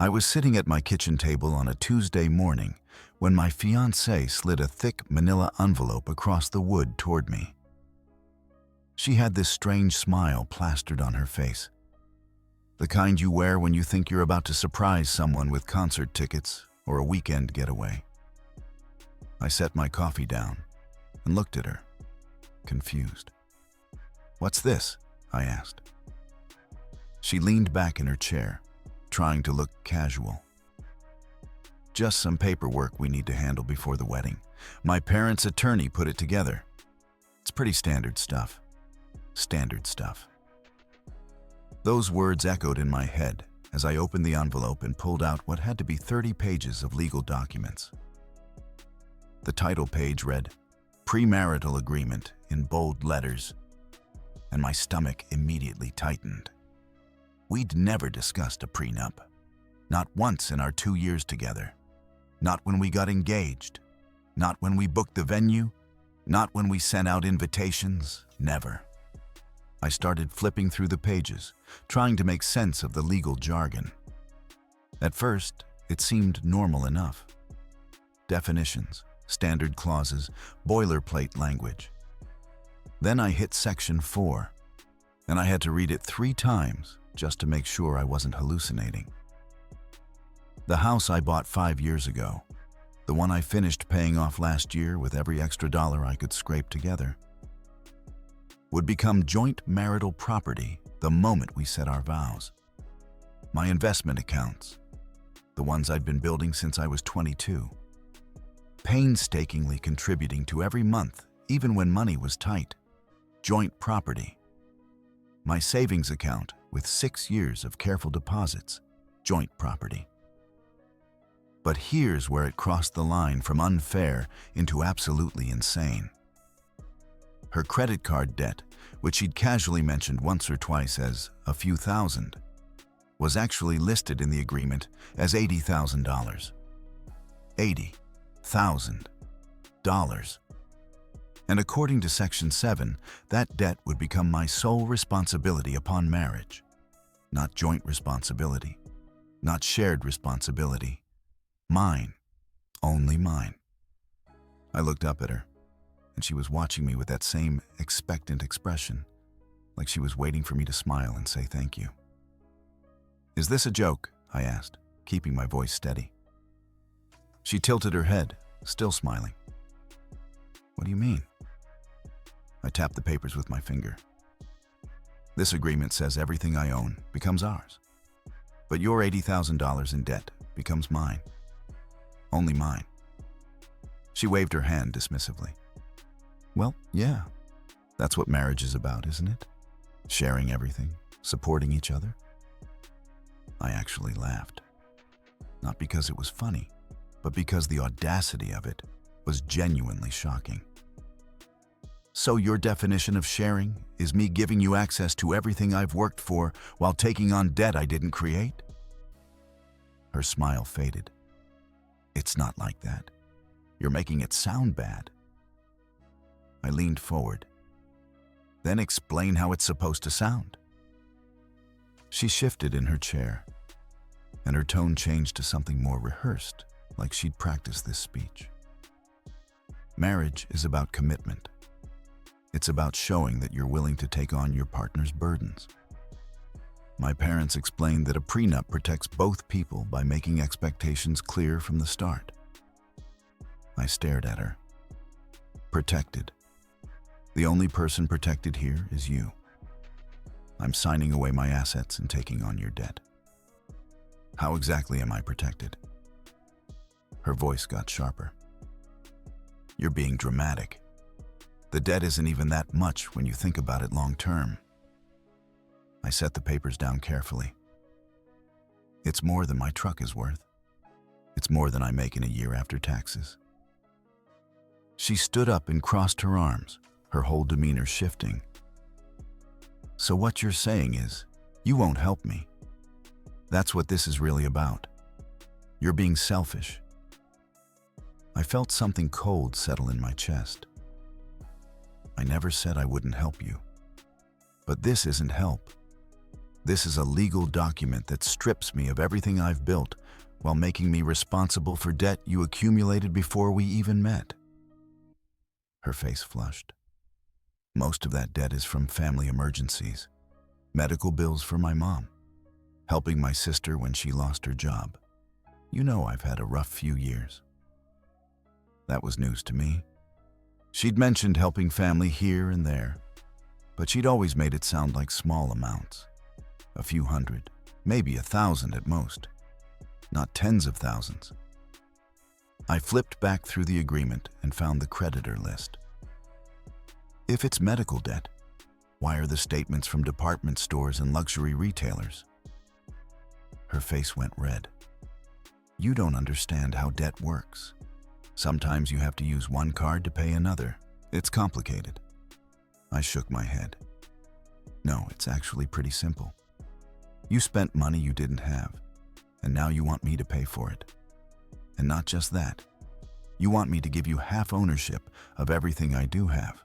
I was sitting at my kitchen table on a Tuesday morning when my fiancée slid a thick manila envelope across the wood toward me. She had this strange smile plastered on her face, the kind you wear when you think you're about to surprise someone with concert tickets or a weekend getaway. I set my coffee down and looked at her, confused. "What's this?" I asked. She leaned back in her chair, trying to look casual. "Just some paperwork we need to handle before the wedding. My parents' attorney put it together. It's pretty standard stuff." Standard stuff. Those words echoed in my head as I opened the envelope and pulled out what had to be 30 pages of legal documents. The title page read, "Premarital Agreement," in bold letters, and my stomach immediately tightened. We'd never discussed a prenup. Not once in our 2 years together. Not when we got engaged. Not when we booked the venue. Not when we sent out invitations. Never. I started flipping through the pages, trying to make sense of the legal jargon. At first, it seemed normal enough. Definitions, standard clauses, boilerplate language. Then I hit section 4, and I had to read it 3 times just to make sure I wasn't hallucinating. The house I bought 5 years ago, the one I finished paying off last year with every extra dollar I could scrape together, would become joint marital property the moment we said our vows. My investment accounts, the ones I'd been building since I was 22, painstakingly contributing to every month, even when money was tight. Joint property. My savings account with 6 years of careful deposits. Joint property. But here's where it crossed the line from unfair into absolutely insane. Her credit card debt, which she'd casually mentioned once or twice as a few thousand, was actually listed in the agreement as $80,000. $80,000. And according to Section 7, that debt would become my sole responsibility upon marriage. Not joint responsibility, not shared responsibility. Mine, only mine. I looked up at her, and she was watching me with that same expectant expression, like she was waiting for me to smile and say thank you. "Is this a joke?" I asked, keeping my voice steady. She tilted her head, still smiling. "What do you mean?" I tapped the papers with my finger. "This agreement says everything I own becomes ours, but your $80,000 in debt becomes mine. Only mine." She waved her hand dismissively. "Well, yeah, that's what marriage is about, isn't it? Sharing everything, supporting each other." I actually laughed. Not because it was funny, but because the audacity of it was genuinely shocking. "So your definition of sharing is me giving you access to everything I've worked for while taking on debt I didn't create?" Her smile faded. "It's not like that. You're making it sound bad." I leaned forward. "Then explain how it's supposed to sound." She shifted in her chair, and her tone changed to something more rehearsed, like she'd practiced this speech. "Marriage is about commitment. It's about showing that you're willing to take on your partner's burdens. My parents explained that a prenup protects both people by making expectations clear from the start." I stared at her. "Protected. The only person protected here is you. I'm signing away my assets and taking on your debt. How exactly am I protected?" Her voice got sharper. "You're being dramatic. The debt isn't even that much when you think about it long term." I set the papers down carefully. "It's more than my truck is worth. It's more than I make in a year after taxes." She stood up and crossed her arms, her whole demeanor shifting. "So what you're saying is, you won't help me. That's what this is really about. You're being selfish." I felt something cold settle in my chest. I never said I wouldn't help you. But this isn't help. This is a legal document that strips me of everything I've built while making me responsible for debt you accumulated before we even met." Her face flushed. "Most of that debt is from family emergencies, medical bills for my mom, helping my sister when she lost her job. You know I've had a rough few years." That was news to me. She'd mentioned helping family here and there, but she'd always made it sound like small amounts. A few hundred, maybe 1,000 at most, not tens of thousands. I flipped back through the agreement and found the creditor list. If it's medical debt, why are the statements from department stores and luxury retailers? Her face went red. "You don't understand how debt works. Sometimes you have to use one card to pay another. It's complicated." I shook my head. "No, it's actually pretty simple. You spent money you didn't have, and now you want me to pay for it. And not just that, you want me to give you half ownership of everything I do have."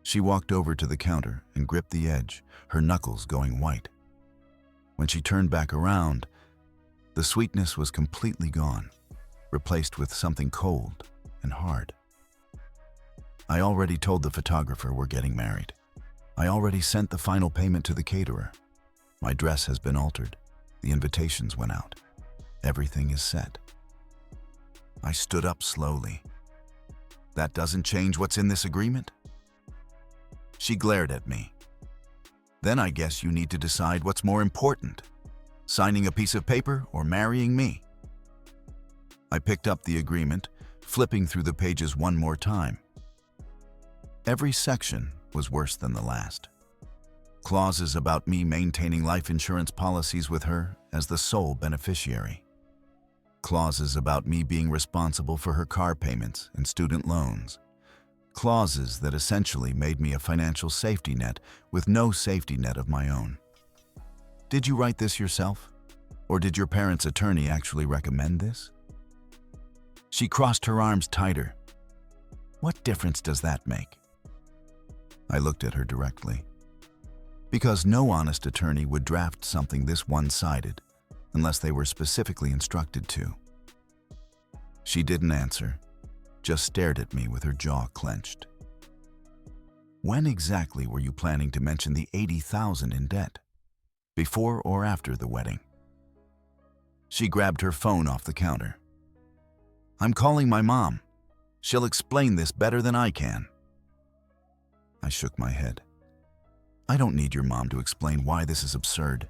She walked over to the counter and gripped the edge, her knuckles going white. When she turned back around, the sweetness was completely gone, replaced with something cold and hard. "I already told the photographer we're getting married. I already sent the final payment to the caterer. My dress has been altered. The invitations went out. Everything is set." I stood up slowly. "That doesn't change what's in this agreement?" She glared at me. "Then I guess you need to decide what's more important, signing a piece of paper or marrying me." I picked up the agreement, flipping through the pages one more time. Every section was worse than the last. Clauses about me maintaining life insurance policies with her as the sole beneficiary. Clauses about me being responsible for her car payments and student loans. Clauses that essentially made me a financial safety net with no safety net of my own. "Did you write this yourself? Or did your parents' attorney actually recommend this?" She crossed her arms tighter. "What difference does that make?" I looked at her directly. "Because no honest attorney would draft something this one-sided unless they were specifically instructed to." She didn't answer, just stared at me with her jaw clenched. "When exactly were you planning to mention the 80,000 in debt? Before or after the wedding?" She grabbed her phone off the counter. "I'm calling my mom. She'll explain this better than I can." I shook my head. "I don't need your mom to explain why this is absurd."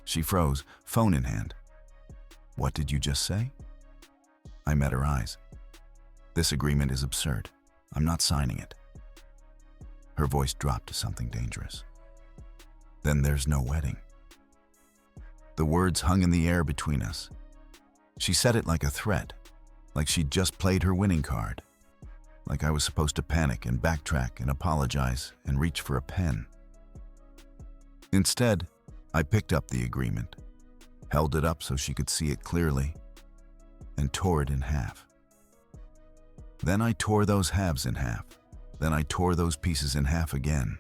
She froze, phone in hand. "What did you just say?" I met her eyes. "This agreement is absurd. I'm not signing it." Her voice dropped to something dangerous. "Then there's no wedding." The words hung in the air between us. She said it like a threat, like she'd just played her winning card, like I was supposed to panic and backtrack and apologize and reach for a pen. Instead, I picked up the agreement, held it up so she could see it clearly, and tore it in half. Then I tore those halves in half. Then I tore those pieces in half again.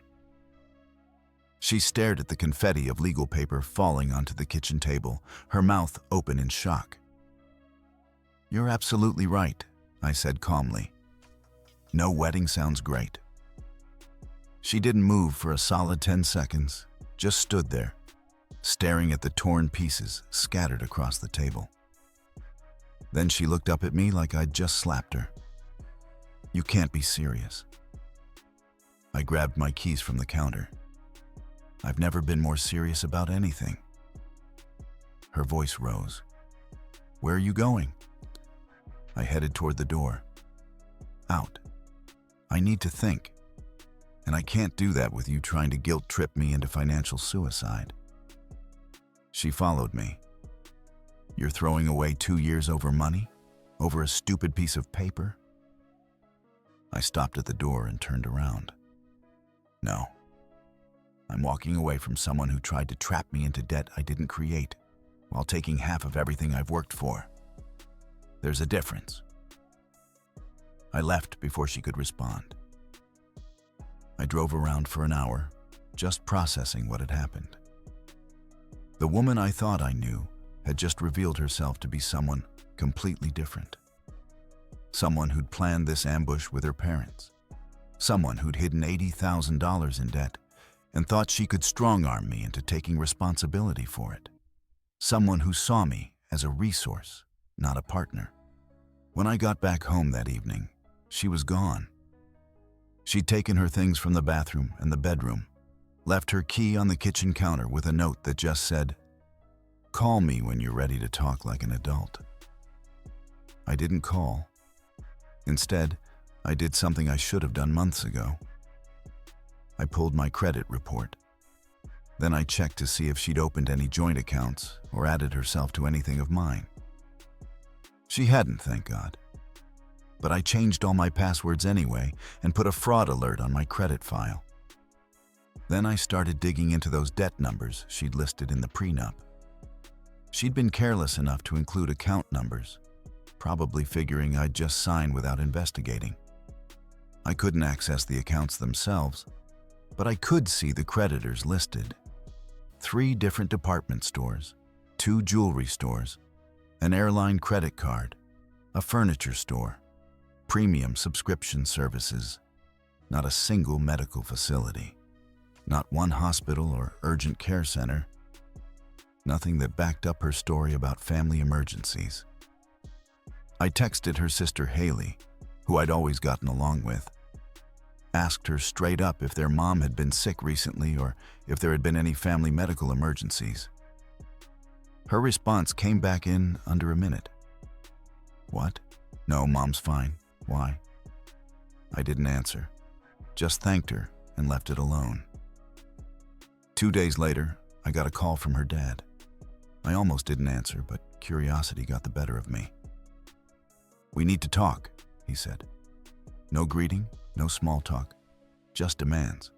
She stared at the confetti of legal paper falling onto the kitchen table, her mouth open in shock. "You're absolutely right," I said calmly. "No wedding sounds great." She didn't move for a solid 10 seconds, just stood there, staring at the torn pieces scattered across the table. Then she looked up at me like I'd just slapped her. "You can't be serious." I grabbed my keys from the counter. "I've never been more serious about anything." Her voice rose. "Where are you going?" I headed toward the door. "Out. I need to think. And I can't do that with you trying to guilt-trip me into financial suicide." She followed me. "You're throwing away 2 years over money? Over a stupid piece of paper?" I stopped at the door and turned around. "No. I'm walking away from someone who tried to trap me into debt I didn't create, while taking half of everything I've worked for. There's a difference." I left before she could respond. I drove around for an hour, just processing what had happened. The woman I thought I knew had just revealed herself to be someone completely different. Someone who'd planned this ambush with her parents. Someone who'd hidden $80,000 in debt and thought she could strong-arm me into taking responsibility for it. Someone who saw me as a resource, not a partner. When I got back home that evening, she was gone. She'd taken her things from the bathroom and the bedroom, left her key on the kitchen counter with a note that just said, "Call me when you're ready to talk like an adult." I didn't call. Instead, I did something I should have done months ago. I pulled my credit report. Then I checked to see if she'd opened any joint accounts or added herself to anything of mine. She hadn't, thank God. But I changed all my passwords anyway and put a fraud alert on my credit file. Then I started digging into those debt numbers she'd listed in the prenup. She'd been careless enough to include account numbers, probably figuring I'd just sign without investigating. I couldn't access the accounts themselves, but I could see the creditors listed. 3 different department stores, 2 jewelry stores, an airline credit card, a furniture store, premium subscription services, not a single medical facility, not one hospital or urgent care center, nothing that backed up her story about family emergencies. I texted her sister Haley, who I'd always gotten along with, asked her straight up if their mom had been sick recently or if there had been any family medical emergencies. Her response came back in under a minute. "What? No, Mom's fine. Why?" I didn't answer, just thanked her and left it alone. 2 days later, I got a call from her dad. I almost didn't answer, but curiosity got the better of me. "We need to talk," he said. No greeting, no small talk, just demands.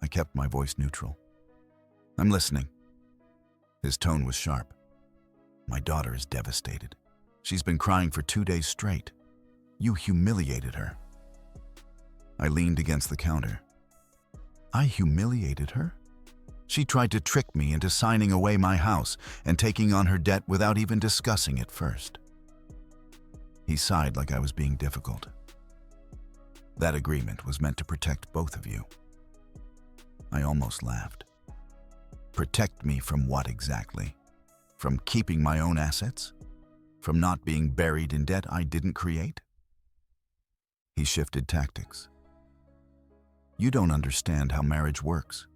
I kept my voice neutral. "I'm listening." His tone was sharp. "My daughter is devastated. She's been crying for 2 days straight. You humiliated her." I leaned against the counter. I humiliated her? She tried to trick me into signing away my house and taking on her debt without even discussing it first. He sighed like I was being difficult. "That agreement was meant to protect both of you." I almost laughed. Protect me from what exactly? From keeping my own assets? From not being buried in debt I didn't create? He shifted tactics. "You don't understand how marriage works.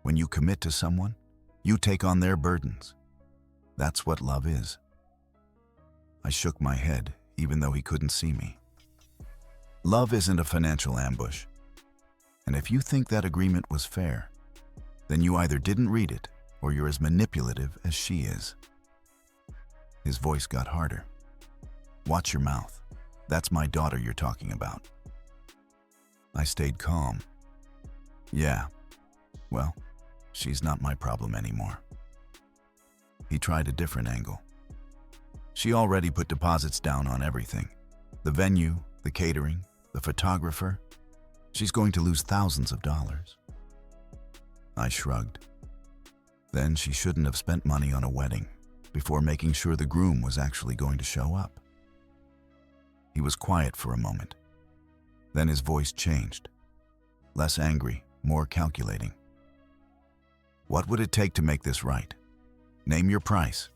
When you commit to someone, you take on their burdens. That's what love is." I shook my head, even though he couldn't see me. "Love isn't a financial ambush. And if you think that agreement was fair, then you either didn't read it or you're as manipulative as she is." His voice got harder. "Watch your mouth. That's my daughter you're talking about." I stayed calm. "Yeah, well, she's not my problem anymore." He tried a different angle. "She already put deposits down on everything. The venue, the catering, the photographer. She's going to lose thousands of dollars." I shrugged. Then she shouldn't have spent money on a wedding before making sure the groom was actually going to show up. He was quiet for a moment. Then his voice changed. Less angry, more calculating. "What would it take to make this right? Name your price."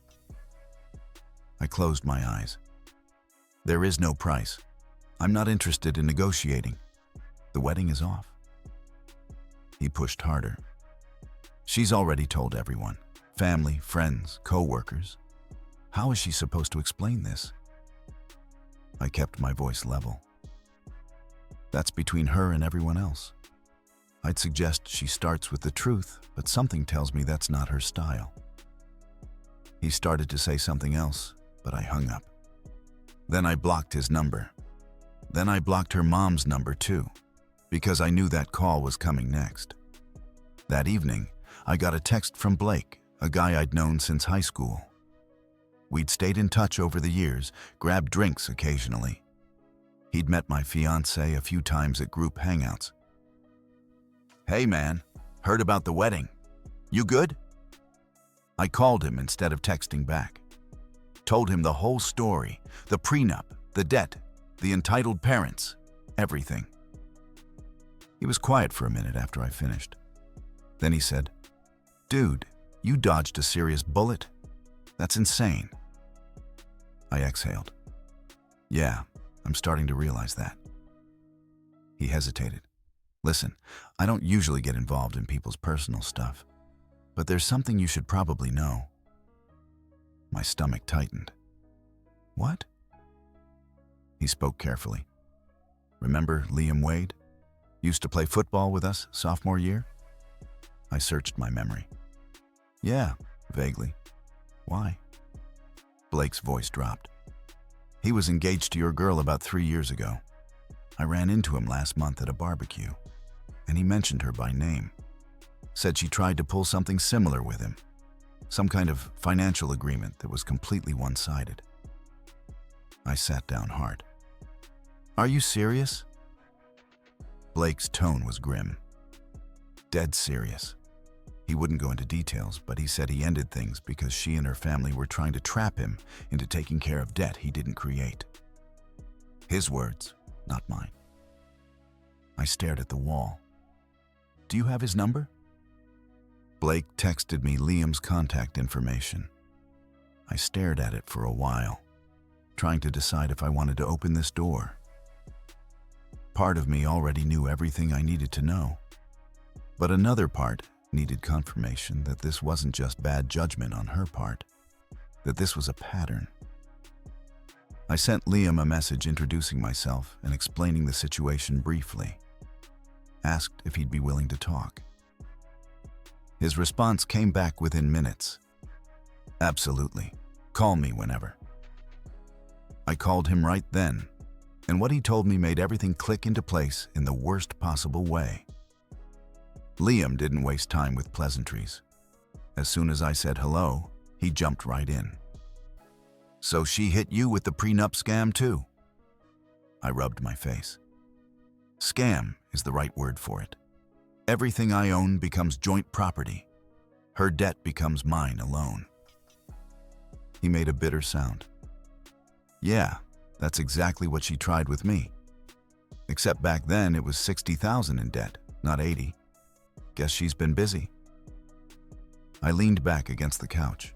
I closed my eyes. "There is no price. I'm not interested in negotiating. The wedding is off." He pushed harder. "She's already told everyone. Family, friends, co-workers. How is she supposed to explain this?" I kept my voice level. "That's between her and everyone else. I'd suggest she starts with the truth, but something tells me that's not her style." He started to say something else, but I hung up. Then I blocked his number. Then I blocked her mom's number too, because I knew that call was coming next. That evening, I got a text from Blake, a guy I'd known since high school. We'd stayed in touch over the years, grabbed drinks occasionally. He'd met my fiancée a few times at group hangouts. "Hey man, Heard about the wedding. You good? I called him instead of texting back. Told him the whole story, the prenup, the debt, the entitled parents, everything. He was quiet for a minute after I finished. Then he said, "Dude, you dodged a serious bullet. That's insane." I exhaled. "Yeah, I'm starting to realize that." He hesitated. "Listen, I don't usually get involved in people's personal stuff, but there's something you should probably know." My stomach tightened. "What?" He spoke carefully. "Remember Liam Wade? Used to play football with us sophomore year?" I searched my memory. "Yeah, vaguely. Why?" Blake's voice dropped. "He was engaged to your girl about 3 years ago. I ran into him last month at a barbecue, and he mentioned her by name. Said she tried to pull something similar with him. Some kind of financial agreement that was completely one-sided." I sat down hard. "Are you serious?" Blake's tone was grim. Dead serious. He wouldn't go into details, but he said he ended things because she and her family were trying to trap him into taking care of debt he didn't create. His words, not mine. I stared at the wall. "Do you have his number?" Blake texted me Liam's contact information. I stared at it for a while, trying to decide if I wanted to open this door. Part of me already knew everything I needed to know, but another part needed confirmation that this wasn't just bad judgment on her part, that this was a pattern. I sent Liam a message introducing myself and explaining the situation briefly. Asked if he'd be willing to talk. His response came back within minutes. "Absolutely. Call me whenever." I called him right then, and what he told me made everything click into place in the worst possible way. Liam didn't waste time with pleasantries. As soon as I said hello, he jumped right in. "So she hit you with the prenup scam too?" I rubbed my face. "Scam is the right word for it. Everything I own becomes joint property. Her debt becomes mine alone." He made a bitter sound. "Yeah, that's exactly what she tried with me. Except back then it was 60,000 in debt, not 80. Guess she's been busy." I leaned back against the couch.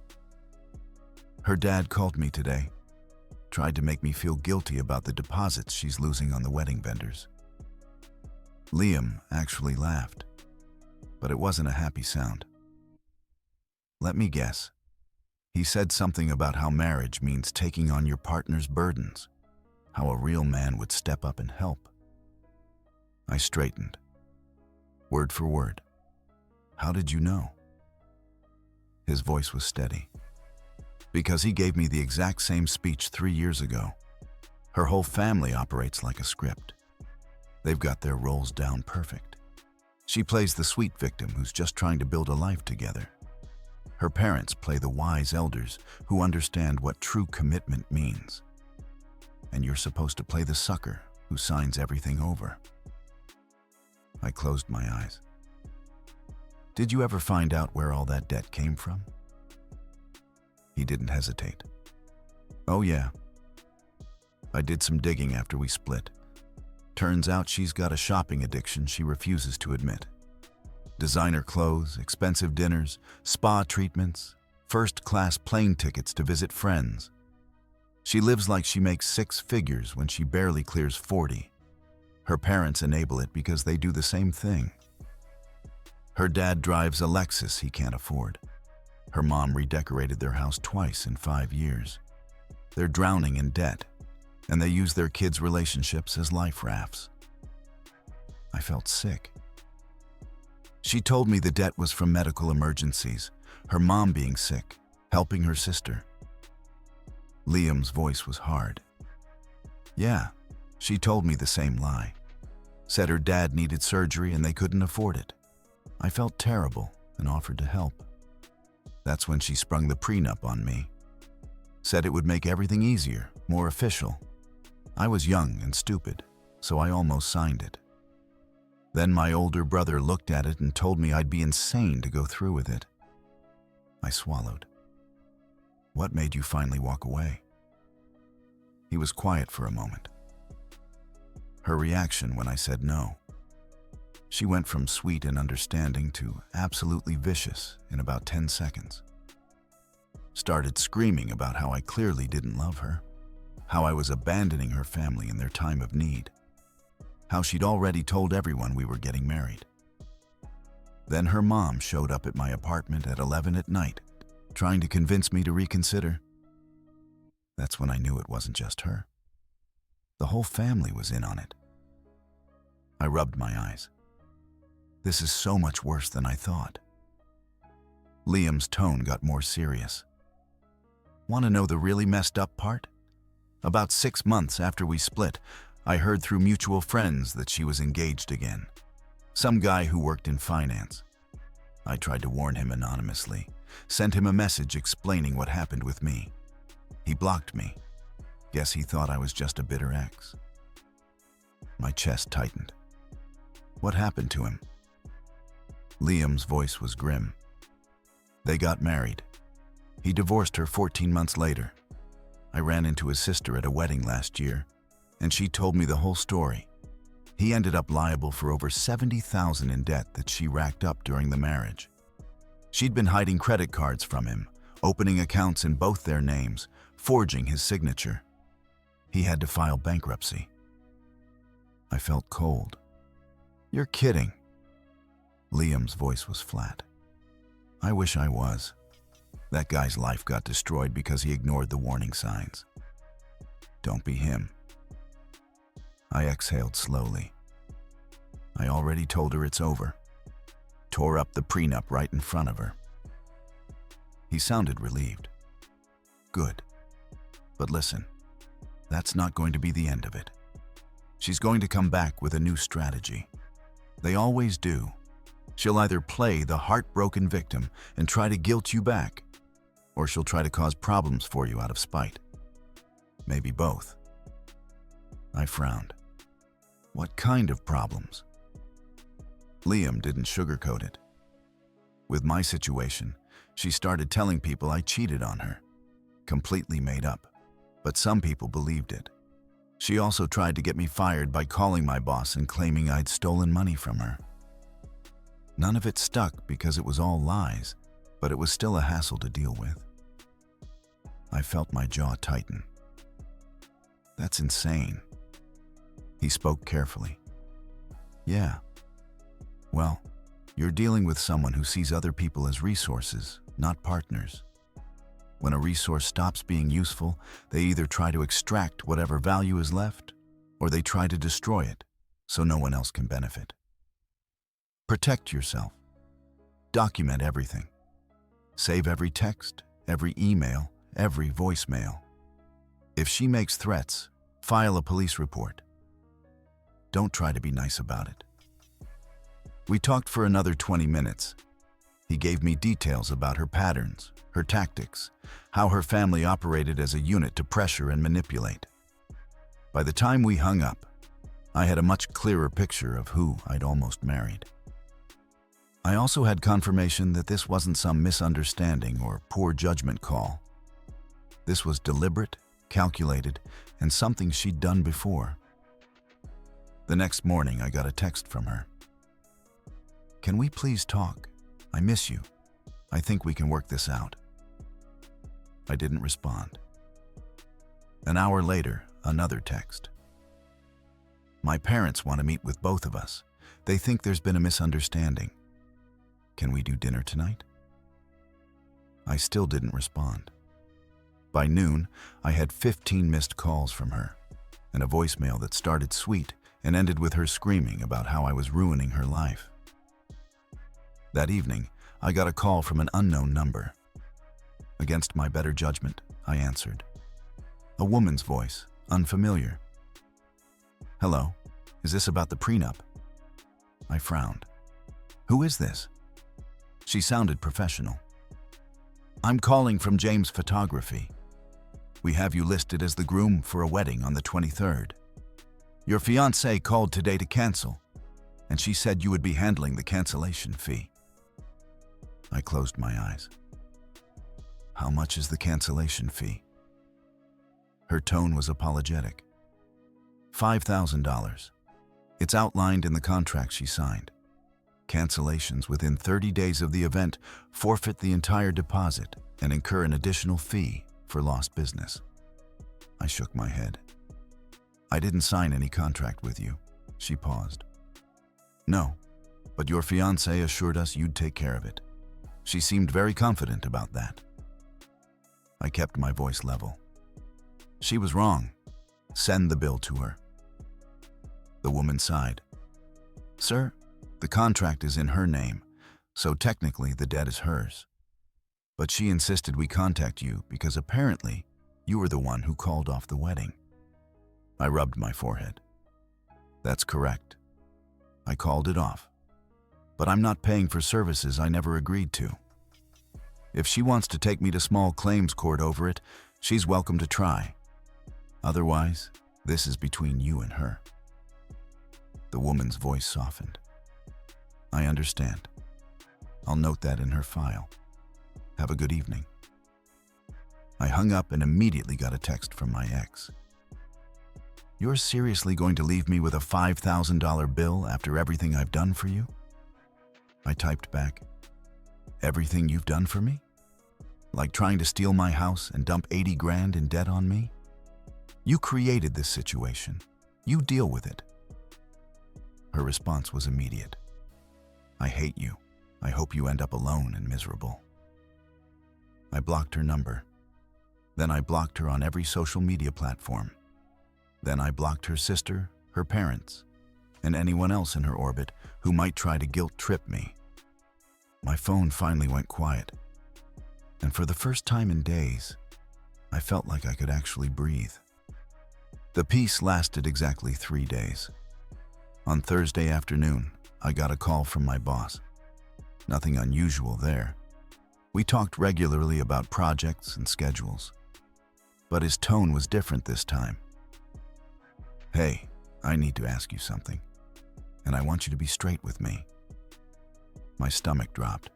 "Her dad called me today. Tried to make me feel guilty about the deposits she's losing on the wedding vendors." Liam actually laughed, but it wasn't a happy sound. "Let me guess. He said something about how marriage means taking on your partner's burdens, how a real man would step up and help." I straightened. Word for word. "How did you know?" His voice was steady. "Because he gave me the exact same speech 3 years ago. Her whole family operates like a script. They've got their roles down perfect. She plays the sweet victim who's just trying to build a life together. Her parents play the wise elders who understand what true commitment means. And you're supposed to play the sucker who signs everything over." I closed my eyes. "Did you ever find out where all that debt came from?" He didn't hesitate. "Oh yeah. I did some digging after we split. Turns out she's got a shopping addiction she refuses to admit. Designer clothes, expensive dinners, spa treatments, first-class plane tickets to visit friends. She lives like she makes 6 figures when she barely clears 40. Her parents enable it because they do the same thing. Her dad drives a Lexus he can't afford. Her mom redecorated their house twice in 5 years. They're drowning in debt, and they use their kids' relationships as life rafts." I felt sick. She told me the debt was from medical emergencies, her mom being sick, helping her sister. Liam's voice was hard. "Yeah, she told me the same lie. Said her dad needed surgery and they couldn't afford it. I felt terrible and offered to help. That's when she sprung the prenup on me. Said it would make everything easier, more official. I was young and stupid, so I almost signed it." Then my older brother looked at it and told me I'd be insane to go through with it. I swallowed. What made you finally walk away? He was quiet for a moment. Her reaction when I said no. She went from sweet and understanding to absolutely vicious in about 10 seconds. Started screaming about how I clearly didn't love her, how I was abandoning her family in their time of need, how she'd already told everyone we were getting married. Then her mom showed up at my apartment at 11 at night, trying to convince me to reconsider. That's when I knew it wasn't just her. The whole family was in on it. I rubbed my eyes. This is so much worse than I thought. Liam's tone got more serious. Want to know the really messed up part? About 6 months after we split, I heard through mutual friends that she was engaged again. Some guy who worked in finance. I tried to warn him anonymously, sent him a message explaining what happened with me. He blocked me. Guess he thought I was just a bitter ex. My chest tightened. What happened to him? Liam's voice was grim. They got married. He divorced her 14 months later. I ran into his sister at a wedding last year, and she told me the whole story. He ended up liable for over $70,000 in debt that she racked up during the marriage. She'd been hiding credit cards from him, opening accounts in both their names, forging his signature. He had to file bankruptcy. I felt cold. You're kidding. Liam's voice was flat. I wish I was. That guy's life got destroyed because he ignored the warning signs. Don't be him. I exhaled slowly. I already told her it's over. Tore up the prenup right in front of her. He sounded relieved. Good. But listen, that's not going to be the end of it. She's going to come back with a new strategy. They always do. She'll either play the heartbroken victim and try to guilt you back, or she'll try to cause problems for you out of spite. Maybe both. I frowned. What kind of problems? Liam didn't sugarcoat it. With my situation, she started telling people I cheated on her. Completely made up, but some people believed it. She also tried to get me fired by calling my boss and claiming I'd stolen money from her. None of it stuck because it was all lies, but it was still a hassle to deal with. I felt my jaw tighten. That's insane. He spoke carefully. Yeah. Well, you're dealing with someone who sees other people as resources, not partners. When a resource stops being useful, they either try to extract whatever value is left, or they try to destroy it so no one else can benefit. Protect yourself. Document everything. Save every text, every email, every voicemail. If she makes threats, file a police report. Don't try to be nice about it. We talked for another 20 minutes. He gave me details about her patterns, her tactics, how her family operated as a unit to pressure and manipulate. By the time we hung up, I had a much clearer picture of who I'd almost married. I also had confirmation that this wasn't some misunderstanding or poor judgment call. This was deliberate, calculated, and something she'd done before. The next morning, I got a text from her. Can we please talk? I miss you. I think we can work this out. I didn't respond. An hour later, another text. My parents want to meet with both of us. They think there's been a misunderstanding. Can we do dinner tonight? I still didn't respond. By noon, I had 15 missed calls from her, and a voicemail that started sweet and ended with her screaming about how I was ruining her life. That evening, I got a call from an unknown number. Against my better judgment, I answered. A woman's voice, unfamiliar. Hello, is this about the prenup? I frowned. Who is this? She sounded professional. I'm calling from James Photography. We have you listed as the groom for a wedding on the 23rd. Your fiancé called today to cancel, and she said you would be handling the cancellation fee. I closed my eyes. How much is the cancellation fee? Her tone was apologetic. $5,000. It's outlined in the contract she signed. Cancellations within 30 days of the event forfeit the entire deposit and incur an additional fee for lost business. I shook my head. I didn't sign any contract with you. She paused. No, but your fiancé assured us you'd take care of it. She seemed very confident about that. I kept my voice level. She was wrong. Send the bill to her. The woman sighed. Sir, the contract is in her name, so technically the debt is hers. But she insisted we contact you because apparently you were the one who called off the wedding. I rubbed my forehead. That's correct. I called it off. But I'm not paying for services I never agreed to. If she wants to take me to small claims court over it, she's welcome to try. Otherwise, this is between you and her. The woman's voice softened. I understand. I'll note that in her file. Have a good evening. I hung up and immediately got a text from my ex. You're seriously going to leave me with a $5,000 bill after everything I've done for you? I typed back, everything you've done for me? Like trying to steal my house and dump 80 grand in debt on me? You created this situation. You deal with it. Her response was immediate. I hate you. I hope you end up alone and miserable. I blocked her number. Then I blocked her on every social media platform. Then I blocked her sister, her parents, and anyone else in her orbit who might try to guilt-trip me. My phone finally went quiet, and for the first time in days, I felt like I could actually breathe. The peace lasted exactly 3 days. On Thursday afternoon, I got a call from my boss. Nothing unusual there. We talked regularly about projects and schedules. But his tone was different this time. Hey, I need to ask you something, and I want you to be straight with me. My stomach dropped.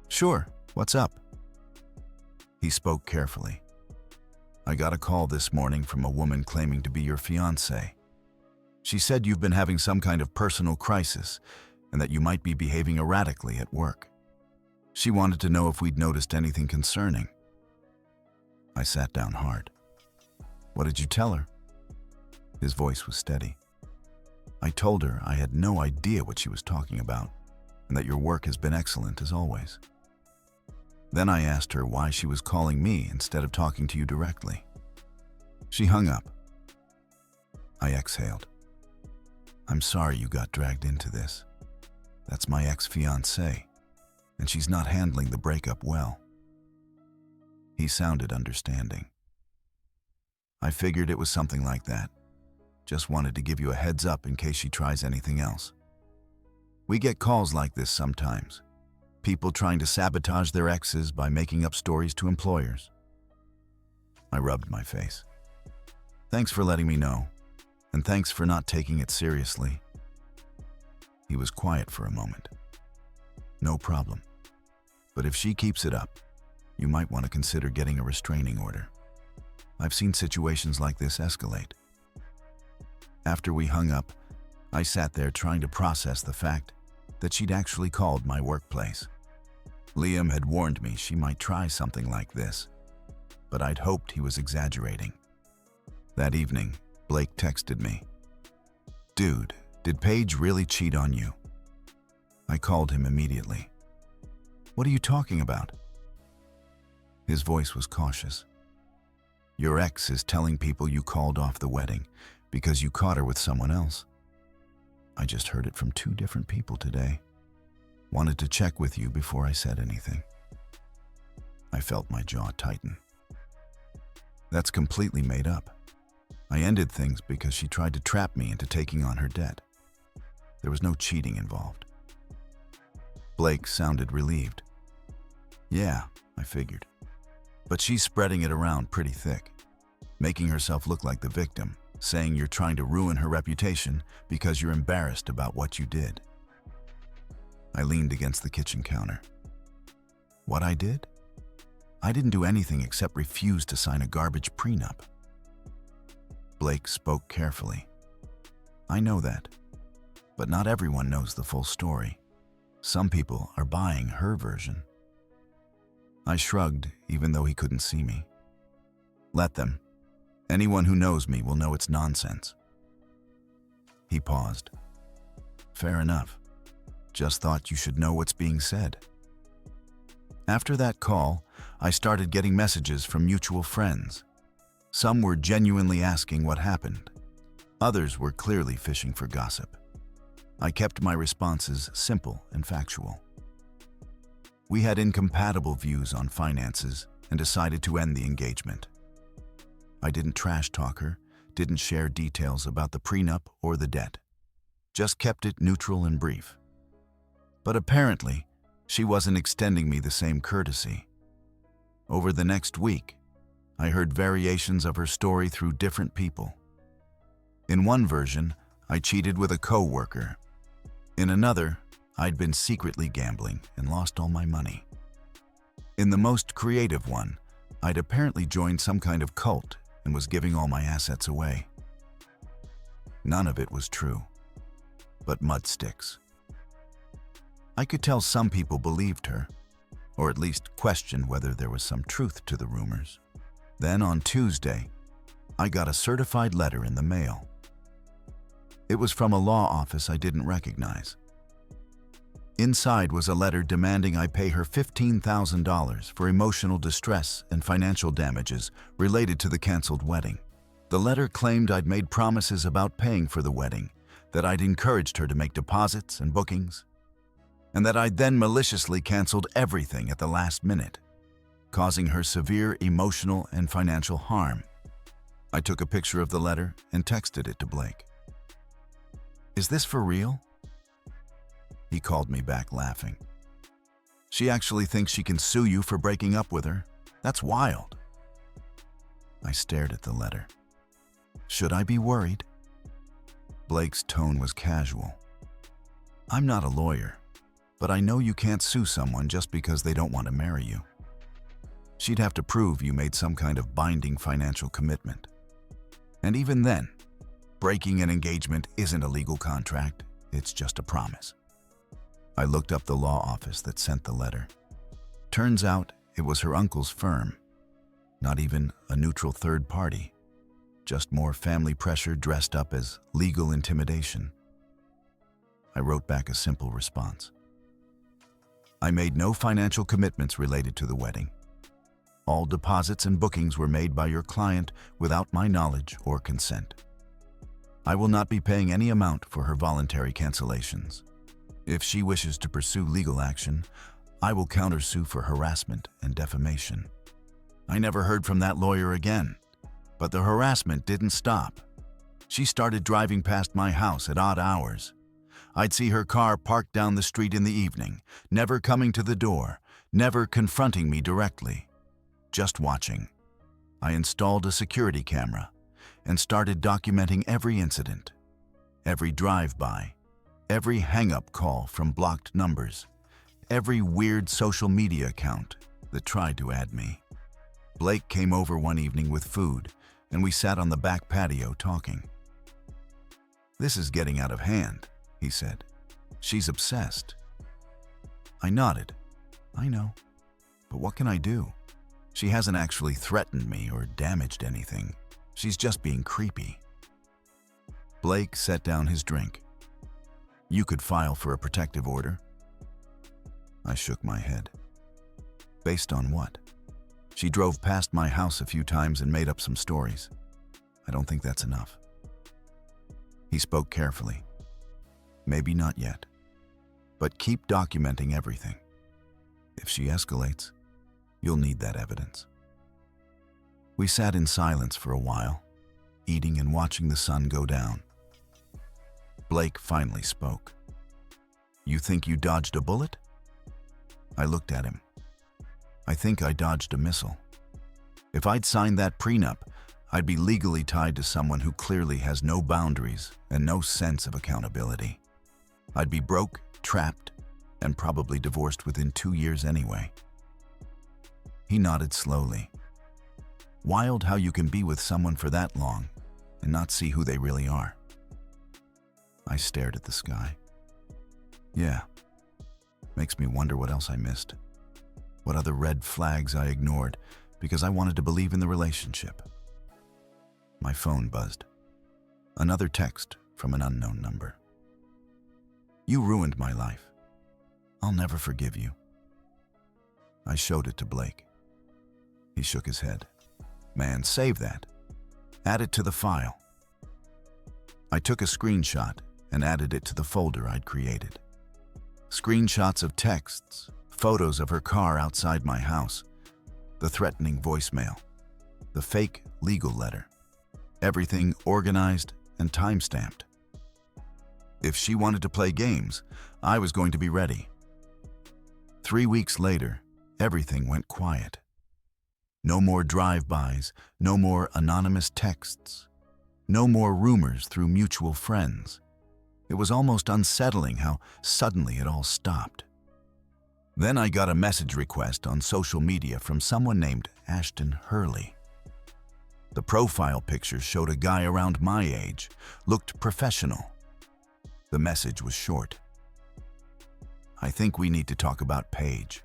Sure, what's up? He spoke carefully. I got a call this morning from a woman claiming to be your fiancé. She said you've been having some kind of personal crisis and that you might be behaving erratically at work. She wanted to know if we'd noticed anything concerning. I sat down hard. What did you tell her? His voice was steady. I told her I had no idea what she was talking about and that your work has been excellent as always. Then I asked her why she was calling me instead of talking to you directly. She hung up. I exhaled. I'm sorry you got dragged into this. That's my ex-fiancée, and she's not handling the breakup well. He sounded understanding. I figured it was something like that. Just wanted to give you a heads up in case she tries anything else. We get calls like this sometimes. People trying to sabotage their exes by making up stories to employers. I rubbed my face. Thanks for letting me know, and thanks for not taking it seriously. He was quiet for a moment. No problem. But if she keeps it up, you might want to consider getting a restraining order. I've seen situations like this escalate. After we hung up, I sat there trying to process the fact that she'd actually called my workplace. Liam had warned me she might try something like this, but I'd hoped he was exaggerating. That evening, Blake texted me. Dude, did Paige really cheat on you? I called him immediately. What are you talking about? His voice was cautious. Your ex is telling people you called off the wedding because you caught her with someone else. I just heard it from 2 different people today. Wanted to check with you before I said anything. I felt my jaw tighten. That's completely made up. I ended things because she tried to trap me into taking on her debt. There was no cheating involved. Blake sounded relieved. Yeah, I figured. But she's spreading it around pretty thick, making herself look like the victim, saying you're trying to ruin her reputation because you're embarrassed about what you did. I leaned against the kitchen counter. What I did? I didn't do anything except refuse to sign a garbage prenup. Blake spoke carefully. I know that, but not everyone knows the full story. Some people are buying her version. I shrugged, even though he couldn't see me. Let them. Anyone who knows me will know it's nonsense. He paused. Fair enough. Just thought you should know what's being said. After that call, I started getting messages from mutual friends. Some were genuinely asking what happened. Others were clearly fishing for gossip. I kept my responses simple and factual. We had incompatible views on finances and decided to end the engagement. I didn't trash talk her, didn't share details about the prenup or the debt. Just kept it neutral and brief. But apparently, she wasn't extending me the same courtesy. Over the next week, I heard variations of her story through different people. In one version, I cheated with a co-worker. In another, I'd been secretly gambling and lost all my money. In the most creative one, I'd apparently joined some kind of cult and was giving all my assets away. None of it was true, but mud sticks. I could tell some people believed her, or at least questioned whether there was some truth to the rumors. Then on Tuesday, I got a certified letter in the mail. It was from a law office I didn't recognize. Inside was a letter demanding I pay her $15,000 for emotional distress and financial damages related to the canceled wedding. The letter claimed I'd made promises about paying for the wedding, that I'd encouraged her to make deposits and bookings, and that I'd then maliciously canceled everything at the last minute, causing her severe emotional and financial harm. I took a picture of the letter and texted it to Blake. Is this for real? He called me back laughing. She actually thinks she can sue you for breaking up with her? That's wild. I stared at the letter. Should I be worried? Blake's tone was casual. I'm not a lawyer, but I know you can't sue someone just because they don't want to marry you. She'd have to prove you made some kind of binding financial commitment. And even then, breaking an engagement isn't a legal contract, it's just a promise. I looked up the law office that sent the letter. Turns out it was her uncle's firm. Not even a neutral third party. Just more family pressure dressed up as legal intimidation. I wrote back a simple response. I made no financial commitments related to the wedding. All deposits and bookings were made by your client without my knowledge or consent. I will not be paying any amount for her voluntary cancellations. If she wishes to pursue legal action, I will countersue for harassment and defamation. I never heard from that lawyer again, but the harassment didn't stop. She started driving past my house at odd hours. I'd see her car parked down the street in the evening, never coming to the door, never confronting me directly, just watching. I installed a security camera and started documenting every incident, every drive-by, every hang-up call from blocked numbers, every weird social media account that tried to add me. Blake came over one evening with food, and we sat on the back patio talking. This is getting out of hand, he said. She's obsessed. I nodded. I know, but what can I do? She hasn't actually threatened me or damaged anything. She's just being creepy. Blake set down his drink. You could file for a protective order. I shook my head. Based on what? She drove past my house a few times and made up some stories. I don't think that's enough. He spoke carefully. Maybe not yet, but keep documenting everything. If she escalates, you'll need that evidence. We sat in silence for a while, eating and watching the sun go down. Blake finally spoke. You think you dodged a bullet? I looked at him. I think I dodged a missile. If I'd signed that prenup, I'd be legally tied to someone who clearly has no boundaries and no sense of accountability. I'd be broke, trapped, and probably divorced within 2 years anyway. He nodded slowly. Wild how you can be with someone for that long and not see who they really are. I stared at the sky. Yeah. Makes me wonder what else I missed. What other red flags I ignored because I wanted to believe in the relationship. My phone buzzed. Another text from an unknown number. You ruined my life. I'll never forgive you. I showed it to Blake. He shook his head. Man, save that. Add it to the file. I took a screenshot and added it to the folder I'd created. Screenshots of texts, photos of her car outside my house, the threatening voicemail, the fake legal letter. Everything organized and time-stamped. If she wanted to play games, I was going to be ready. 3 weeks later, everything went quiet. No more drive-bys, no more anonymous texts, no more rumors through mutual friends. It was almost unsettling how suddenly it all stopped. Then I got a message request on social media from someone named Ashton Hurley. The profile picture showed a guy around my age, looked professional. The message was short. I think we need to talk about Paige.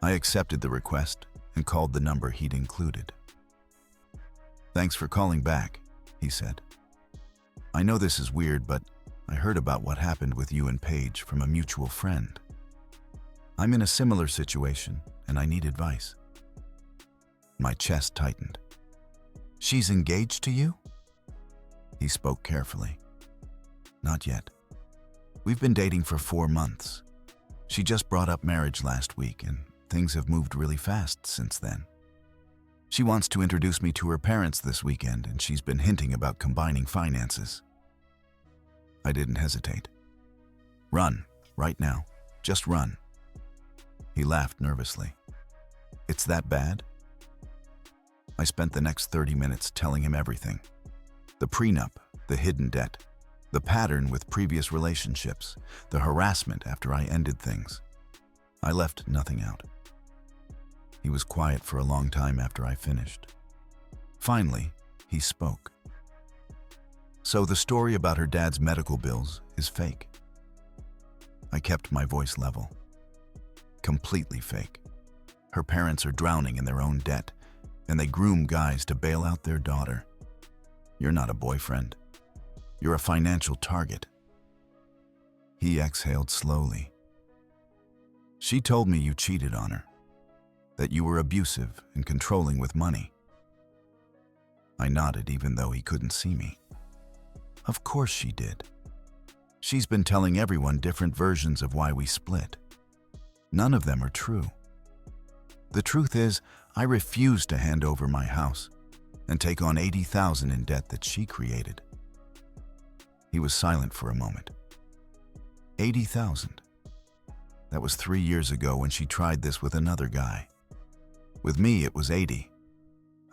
I accepted the request and called the number he'd included. Thanks for calling back, he said. I know this is weird, but I heard about what happened with you and Paige from a mutual friend. I'm in a similar situation and I need advice. My chest tightened. She's engaged to you? He spoke carefully. Not yet. We've been dating for 4 months. She just brought up marriage last week and things have moved really fast since then. She wants to introduce me to her parents this weekend and she's been hinting about combining finances. I didn't hesitate. Run, right now. Just run. He laughed nervously. It's that bad? I spent the next 30 minutes telling him everything. The prenup, the hidden debt, the pattern with previous relationships, the harassment after I ended things. I left nothing out. He was quiet for a long time after I finished. Finally, he spoke. So the story about her dad's medical bills is fake. I kept my voice level. Completely fake. Her parents are drowning in their own debt, and they groom guys to bail out their daughter. You're not a boyfriend. You're a financial target. He exhaled slowly. She told me you cheated on her, that you were abusive and controlling with money. I nodded even though he couldn't see me. Of course she did. She's been telling everyone different versions of why we split. None of them are true. The truth is, I refuse to hand over my house and take on $80,000 in debt that she created. He was silent for a moment. $80,000. That was 3 years ago when she tried this with another guy. With me, it was 80.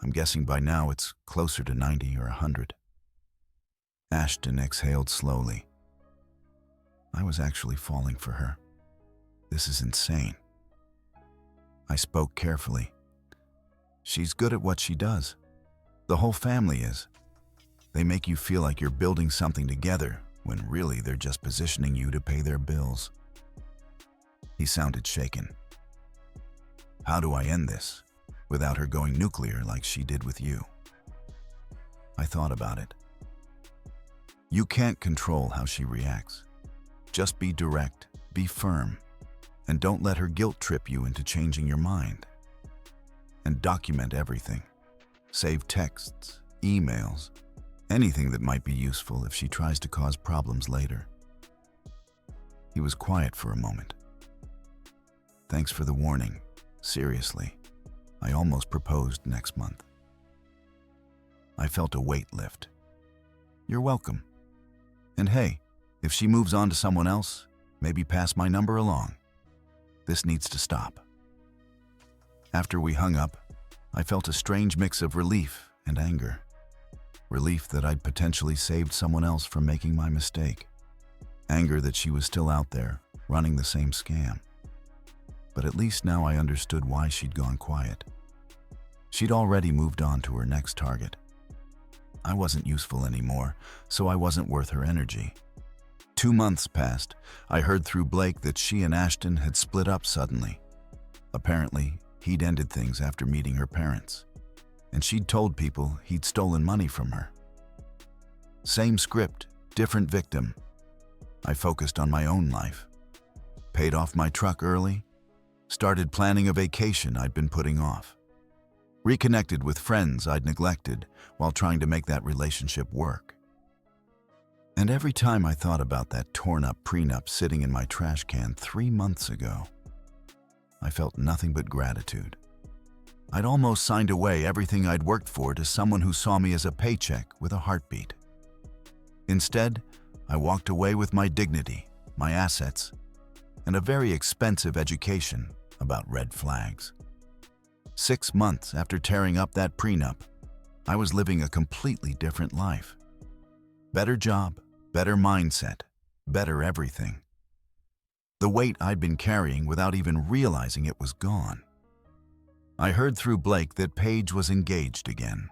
I'm guessing by now it's closer to 90 or 100. Ashton exhaled slowly. I was actually falling for her. This is insane. I spoke carefully. She's good at what she does. The whole family is. They make you feel like you're building something together when really they're just positioning you to pay their bills. He sounded shaken. How do I end this without her going nuclear like she did with you? I thought about it. You can't control how she reacts. Just be direct, be firm, and don't let her guilt trip you into changing your mind. And document everything. Save texts, emails, anything that might be useful if she tries to cause problems later. He was quiet for a moment. Thanks for the warning. Seriously, I almost proposed next month. I felt a weight lift. You're welcome. And hey, if she moves on to someone else, maybe pass my number along. This needs to stop. After we hung up, I felt a strange mix of relief and anger. Relief that I'd potentially saved someone else from making my mistake. Anger that she was still out there, running the same scam. But at least now I understood why she'd gone quiet. She'd already moved on to her next target. I wasn't useful anymore, so I wasn't worth her energy. 2 months passed. I heard through Blake that she and Ashton had split up suddenly. Apparently, he'd ended things after meeting her parents, and she'd told people he'd stolen money from her. Same script, different victim. I focused on my own life. Paid off my truck early. Started planning a vacation I'd been putting off. Reconnected with friends I'd neglected while trying to make that relationship work. And every time I thought about that torn-up prenup sitting in my trash can 3 months ago, I felt nothing but gratitude. I'd almost signed away everything I'd worked for to someone who saw me as a paycheck with a heartbeat. Instead, I walked away with my dignity, my assets, and a very expensive education about red flags. 6 months after tearing up that prenup, I was living a completely different life. Better job, better mindset, better everything. The weight I'd been carrying without even realizing it was gone. I heard through Blake that Paige was engaged again.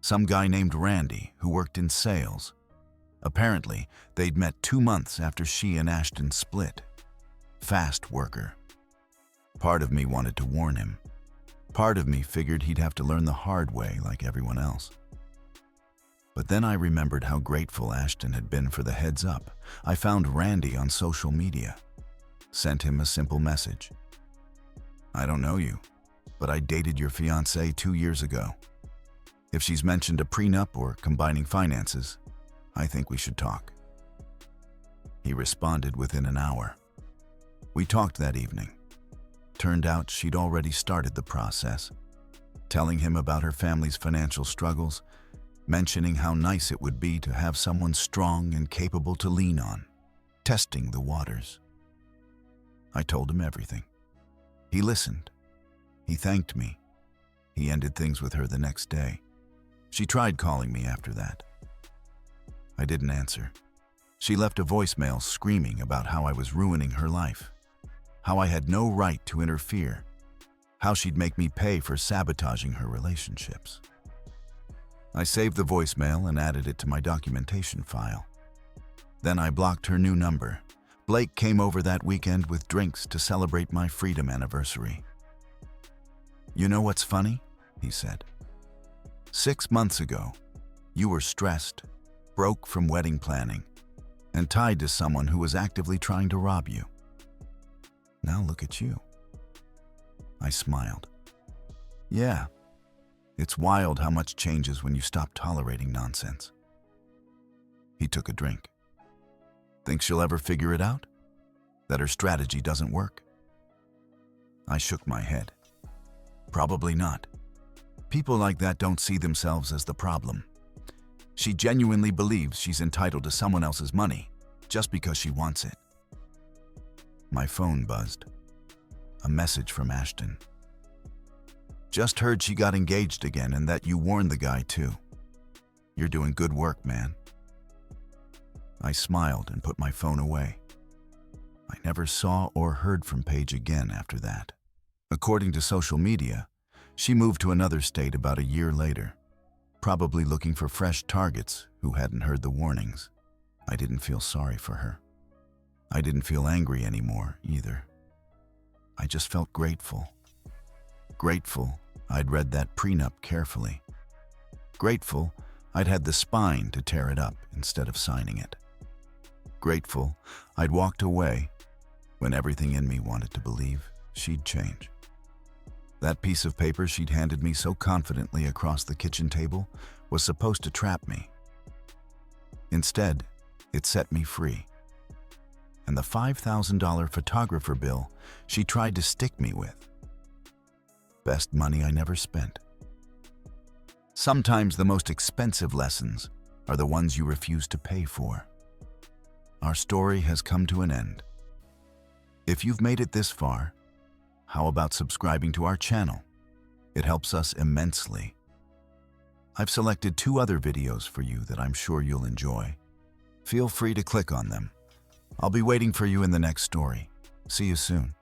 Some guy named Randy who worked in sales. Apparently, they'd met 2 months after she and Ashton split. Fast worker. Part of me wanted to warn him. Part of me figured he'd have to learn the hard way like everyone else. But then I remembered how grateful Ashton had been for the heads up. I found Randy on social media. Sent him a simple message. I don't know you, but I dated your fiancée 2 years ago. If she's mentioned a prenup or combining finances, I think we should talk. He responded within an hour. We talked that evening. Turned out she'd already started the process, telling him about her family's financial struggles, mentioning how nice it would be to have someone strong and capable to lean on, testing the waters. I told him everything. He listened. He thanked me. He ended things with her the next day. She tried calling me after that. I didn't answer. She left a voicemail screaming about how I was ruining her life, how I had no right to interfere, how she'd make me pay for sabotaging her relationships. I saved the voicemail and added it to my documentation file. Then I blocked her new number. Blake came over that weekend with drinks to celebrate my freedom anniversary. You know what's funny? He said. 6 months ago, you were stressed, broke from wedding planning, and tied to someone who was actively trying to rob you. Now look at you. I smiled. Yeah, it's wild how much changes when you stop tolerating nonsense. He took a drink. Think she'll ever figure it out? That her strategy doesn't work? I shook my head. Probably not. People like that don't see themselves as the problem. She genuinely believes she's entitled to someone else's money just because she wants it. My phone buzzed. A message from Ashton. Just heard she got engaged again and that you warned the guy too. You're doing good work, man. I smiled and put my phone away. I never saw or heard from Paige again after that. According to social media, she moved to another state about a year later, probably looking for fresh targets who hadn't heard the warnings. I didn't feel sorry for her. I didn't feel angry anymore either. I just felt grateful. Grateful I'd read that prenup carefully. Grateful I'd had the spine to tear it up instead of signing it. Grateful I'd walked away when everything in me wanted to believe she'd change. That piece of paper she'd handed me so confidently across the kitchen table was supposed to trap me. Instead, it set me free. And the $5,000 photographer bill she tried to stick me with. Best money I never spent. Sometimes the most expensive lessons are the ones you refuse to pay for. Our story has come to an end. If you've made it this far, how about subscribing to our channel? It helps us immensely. I've selected 2 other videos for you that I'm sure you'll enjoy. Feel free to click on them. I'll be waiting for you in the next story. See you soon.